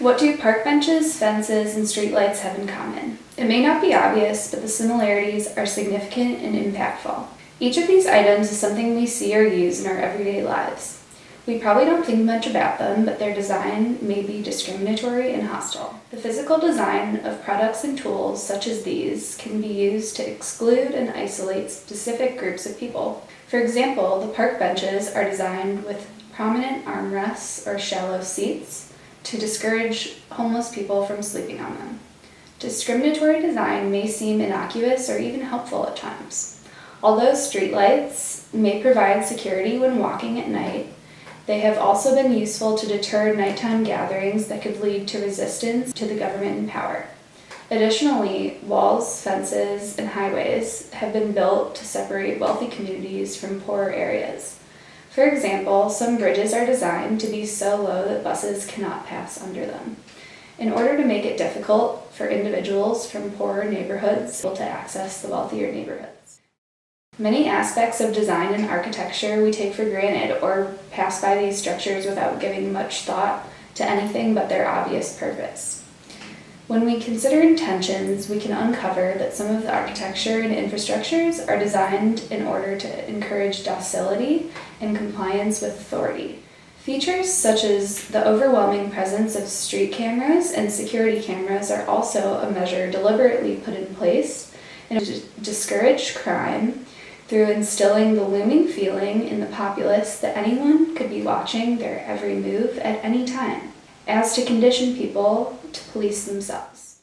What do park benches, fences, and streetlights have in common? It may not be obvious, but the similarities are significant and impactful. Each of these items is something we see or use in our everyday lives. We probably don't think much about them, but their design may be discriminatory and hostile. The physical design of products and tools such as these can be used to exclude and isolate specific groups of people. For example, the park benches are designed with prominent armrests or shallow seats to discourage homeless people from sleeping on them. Discriminatory design may seem innocuous or even helpful at times. Although streetlights may provide security when walking at night, they have also been useful to deter nighttime gatherings that could lead to resistance to the government in power. Additionally, walls, fences, and highways have been built to separate wealthy communities from poorer areas. For example, some bridges are designed to be so low that buses cannot pass under them, in order to make it difficult for individuals from poorer neighborhoods to access the wealthier neighborhoods. Many aspects of design and architecture we take for granted or pass by these structures without giving much thought to anything but their obvious purpose. When we consider intentions, we can uncover that some of the architecture and infrastructures are designed in order to encourage docility and compliance with authority. Features such as the overwhelming presence of street cameras and security cameras are also a measure deliberately put in place to discourage crime through instilling the looming feeling in the populace that anyone could be watching their every move at any time, as to condition people to police themselves.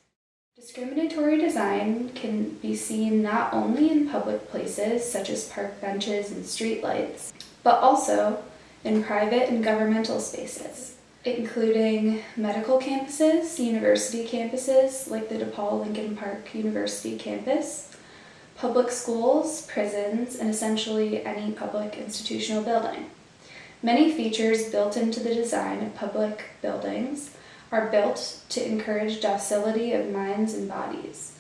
Discriminatory design can be seen not only in public places such as park benches and streetlights, but also in private and governmental spaces, including medical campuses, university campuses like the DePaul Lincoln Park University campus, public schools, prisons, and essentially any public institutional building. Many features built into the design of public buildings are built to encourage docility of minds and bodies.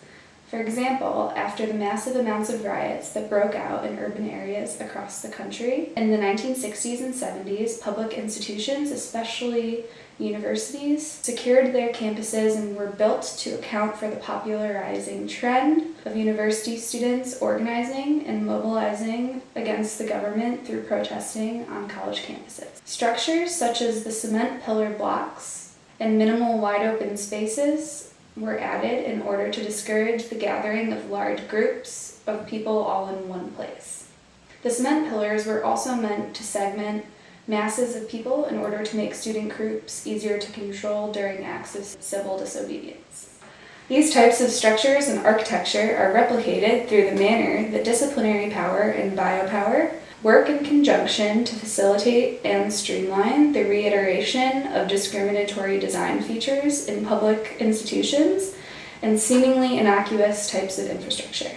For example, after the massive amounts of riots that broke out in urban areas across the country in the 1960s and 70s, public institutions, especially universities, secured their campuses and were built to account for the popularizing trend of university students organizing and mobilizing against the government through protesting on college campuses. Structures such as the cement pillar blocks and minimal wide open spaces were added in order to discourage the gathering of large groups of people all in one place. The cement pillars were also meant to segment masses of people in order to make student groups easier to control during acts of civil disobedience. These types of structures and architecture are replicated through the manner that disciplinary power and biopower work in conjunction to facilitate and streamline the reiteration of discriminatory design features in public institutions and seemingly innocuous types of infrastructure.